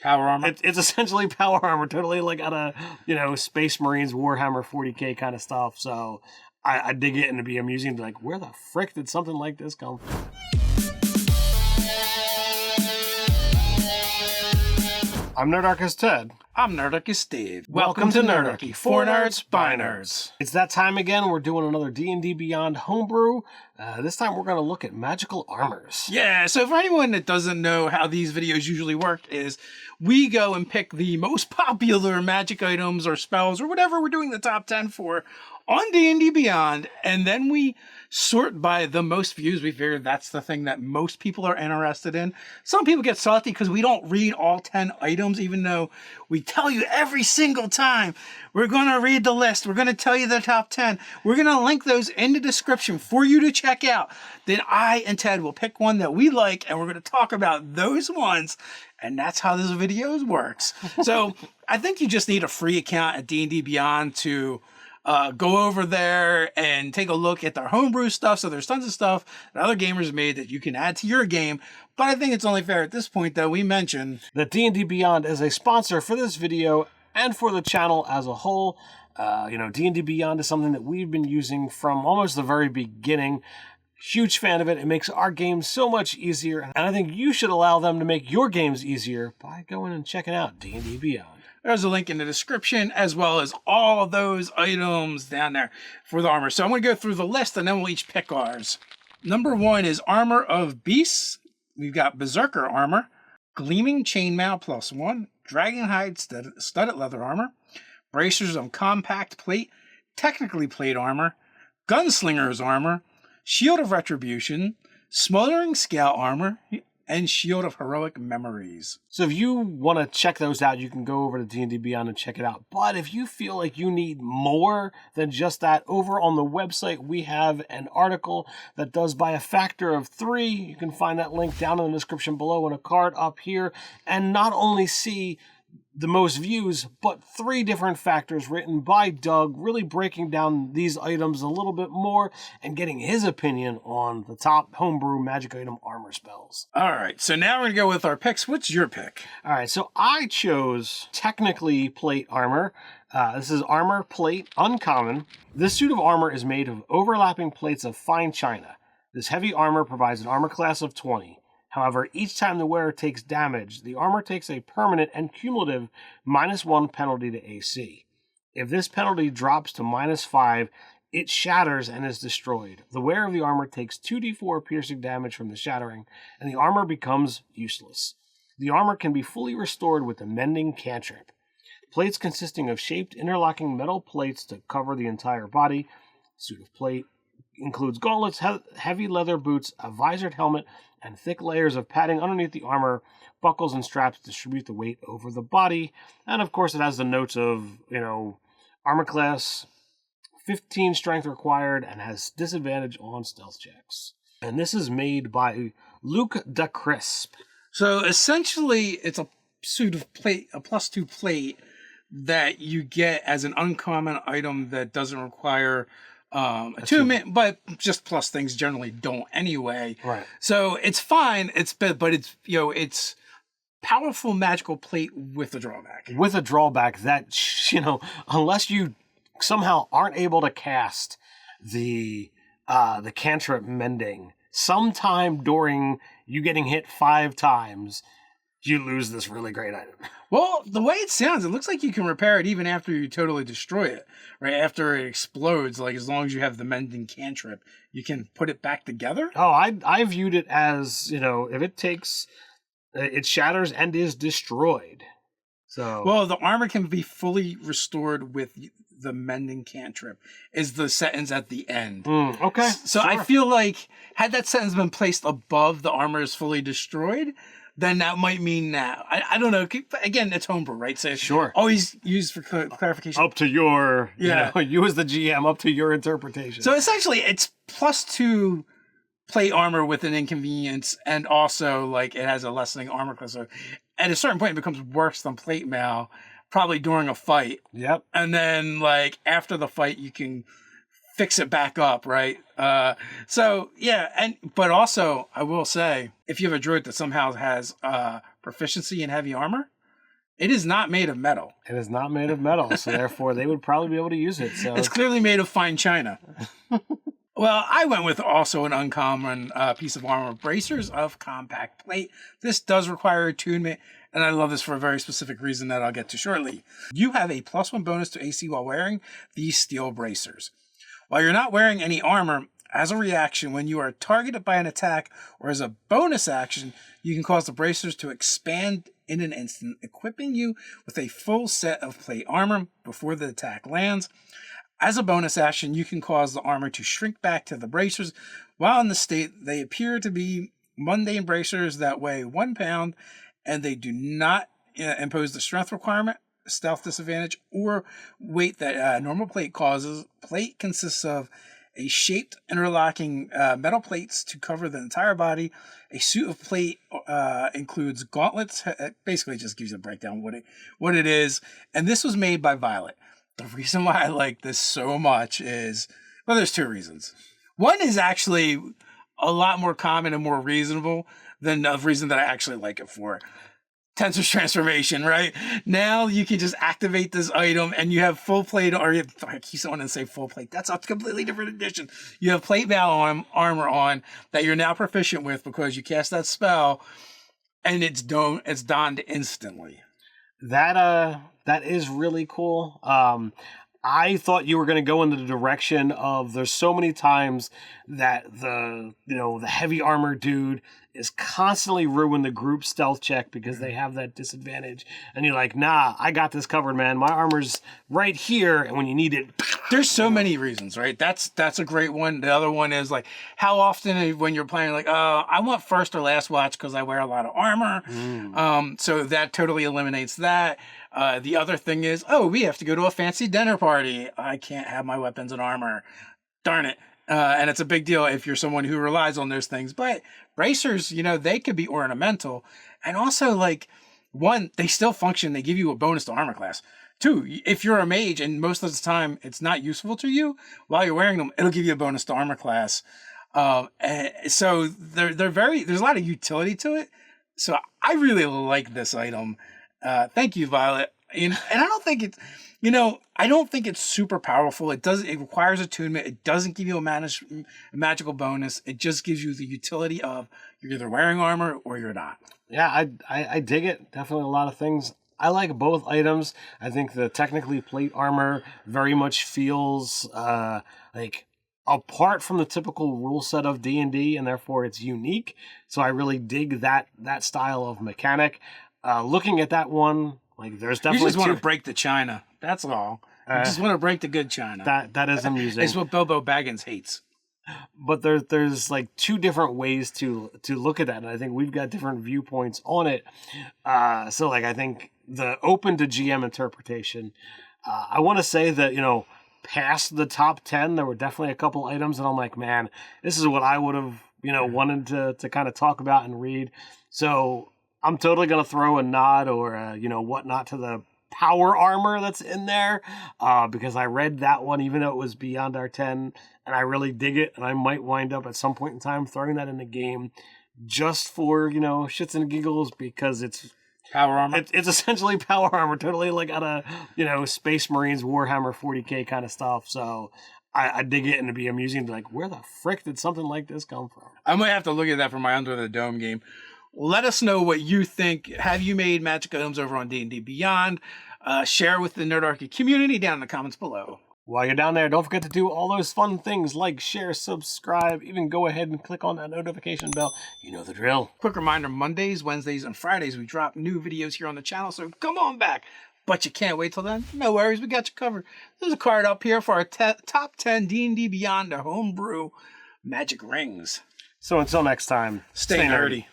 Power armor? It's essentially power armor, totally like out of, Space Marines, Warhammer 40K kind of stuff. So I dig it, and it'd be amusing to like, where the frick did something like this come from? I'm Nerdarchy Ted. I'm Nerdarchy Steve. Welcome to Nerdarchy, for nerds, by nerds. It's that time again. We're doing another D&D Beyond Homebrew. This time we're going to look at magical armors. Yeah, so for anyone that doesn't know how these videos usually work is we go and pick the most popular magic items or spells or whatever we're doing the top 10 for on D&D Beyond, and then we sort by the most views. We figure that's the thing that most people are interested in. Some people get salty because we don't read all 10 items, even though we tell you every single time we're going to read the list. We're going to tell you the top 10. We're going to link those in the description for you to check out. Then I and Ted will pick one that we like, and we're going to talk about those ones. And that's how this video works. So I think you just need a free account at D&D Beyond to go over there and take a look at their homebrew stuff. So there's tons of stuff that other gamers made that you can add to your game. But I think it's only fair at this point that we mention that D&D Beyond is a sponsor for this video and for the channel as a whole. D&D Beyond is something that we've been using from almost the very beginning. Huge fan of it. It makes our games so much easier. And I think you should allow them to make your games easier by going and checking out D&D Beyond. There's a link in the description, as well as all those items down there for the armor. So I'm going to go through the list, and then we'll each pick ours. Number 1 is Armor of Beasts. We've got Berserker Armor, Gleaming Chainmail +1, Dragonhide Studded Leather Armor, Bracers of Compact Plate, Technically Plate Armor, Gunslinger's Armor, Shield of Retribution, Smoldering Scale Armor, and Shield of Heroic Memories. So if you want to check those out, you can go over to D&D Beyond and check it out. But if you feel like you need more than just that, over on the website, we have an article that does by a factor of 3. You can find that link down in the description below and a card up here. And not only see the most views, but 3 different factors written by Doug, really breaking down these items a little bit more and getting his opinion on the top homebrew magic item armor spells. All right, so now we're going to go with our picks. What's your pick? All right, so I chose Technically Plate Armor. This is Armor Plate Uncommon. This suit of armor is made of overlapping plates of fine china. This heavy armor provides an armor class of 20. However, each time the wearer takes damage, the armor takes a permanent and cumulative -1 penalty to AC. If this penalty drops to -5, it shatters and is destroyed. The wearer of the armor takes 2d4 piercing damage from the shattering, and the armor becomes useless. The armor can be fully restored with the Mending cantrip. Plates consisting of shaped interlocking metal plates to cover the entire body. Suit of plate includes gauntlets, heavy leather boots, a visored helmet, and thick layers of padding underneath the armor. Buckles and straps distribute the weight over the body. And of course it has the notes of, armor class, 15 strength required, and has disadvantage on stealth checks. And this is made by Luke Da Crisp. So essentially it's a suit of plate, a +2 plate that you get as an uncommon item that doesn't require attunement, but just plus things generally don't anyway. Right. So it's fine. But it's powerful magical plate with a drawback. With a drawback that, unless you somehow aren't able to cast the cantrip Mending sometime during you getting hit 5 times, you lose this really great item. Well, the way it sounds, it looks like you can repair it even after you totally destroy it, right? After it explodes, like as long as you have the Mending cantrip, you can put it back together? Oh, I viewed it as, if it takes, it shatters and is destroyed. So well, the armor can be fully restored with the Mending cantrip is the sentence at the end. Okay. So sure. I feel like had that sentence been placed above the armor is fully destroyed, then that might mean that. I don't know. Again, it's homebrew, right? So sure. Always used for clarification. Up to your, you as the GM, up to your interpretation. So essentially, it's +2 plate armor with an inconvenience, and also like it has a lessening armor class. So at a certain point, it becomes worse than plate mail, probably during a fight. Yep. And then like after the fight, you can fix it back up, right? So yeah, but also I will say, if you have a druid that somehow has proficiency in heavy armor, It is not made of metal. It is not made of metal, so therefore they would probably be able to use it. So It's clearly made of fine china. Well, I went with also an uncommon piece of armor, bracers of compact plate. This does require attunement, and I love this for a very specific reason that I'll get to shortly. You have a +1 bonus to AC while wearing these steel bracers. While you're not wearing any armor, as a reaction, when you are targeted by an attack or as a bonus action, you can cause the bracers to expand in an instant, equipping you with a full set of plate armor before the attack lands. As a bonus action, you can cause the armor to shrink back to the bracers. While in the state, they appear to be mundane bracers that weigh 1 pound, and they do not impose the strength requirement, stealth disadvantage, or weight that normal plate causes. Plate consists of a shaped interlocking metal plates to cover the entire body. A suit of plate includes gauntlets. It basically just gives you a breakdown what it is. And this was made by Violet. The reason why I like this so much is, well, there's 2 reasons. One is actually a lot more common and more reasonable than the reason that I actually like it for. Tensor's transformation, right? Now you can just activate this item and you have full plate, or I keep wanting to say full plate. That's a completely different edition. You have plate mail armor on that you're now proficient with because you cast that spell, and it's donned instantly. That is really cool. I thought you were going to go in the direction of there's so many times that the heavy armor dude is constantly ruin the group stealth check because they have that disadvantage. And you're like, nah, I got this covered, man. My armor's right here. And when you need it, there's so many reasons, right? That's a great one. The other one is like, how often when you're playing, like, I want first or last watch because I wear a lot of armor. So that totally eliminates that. The other thing is, we have to go to a fancy dinner party. I can't have my weapons and armor. Darn it. And it's a big deal if you're someone who relies on those things. But bracers, they could be ornamental. And also, like, 1, they still function. They give you a bonus to armor class. 2, if you're a mage and most of the time it's not useful to you, while you're wearing them, it'll give you a bonus to armor class. So there's a lot of utility to it. So I really like this item. Thank you, Violet. And I don't think it's, I don't think it's super powerful. It requires attunement. It doesn't give you a magical bonus. It just gives you the utility of you're either wearing armor or you're not. Yeah, I dig it. Definitely a lot of things. I like both items. I think the technically plate armor very much feels like apart from the typical rule set of D&D, and therefore it's unique. So I really dig that style of mechanic. Looking at that one, like there's definitely you just want to break the china. That's all. You just want to break the good china. That is amusing. It's what Bilbo Baggins hates. But there's like 2 different ways to look at that, and I think we've got different viewpoints on it. So like I think the open to GM interpretation. I want to say that past the top 10, there were definitely a couple items that I'm like, man, this is what I would have wanted to kind of talk about and read. So I'm totally gonna throw a nod or whatnot to the power armor that's in there because I read that one even though it was beyond our 10, and I really dig it, and I might wind up at some point in time throwing that in the game just for shits and giggles because it's power armor. It's essentially power armor, totally like out of Space Marines Warhammer 40K kind of stuff. So I dig it, and it'd be amusing to like, where the frick did something like this come from? I might have to look at that for my Under the Dome game. Let us know what you think. Have you made magic items over on D&D Beyond? Share with the Nerdarchy community down in the comments below. While you're down there, don't forget to do all those fun things like share, subscribe, even go ahead and click on that notification bell. You know the drill. Quick reminder, Mondays, Wednesdays, and Fridays, we drop new videos here on the channel, so come on back. But you can't wait till then? No worries, we got you covered. There's a card up here for our top 10 D&D Beyond, the Homebrew magic rings. So until next time, stay nerdy.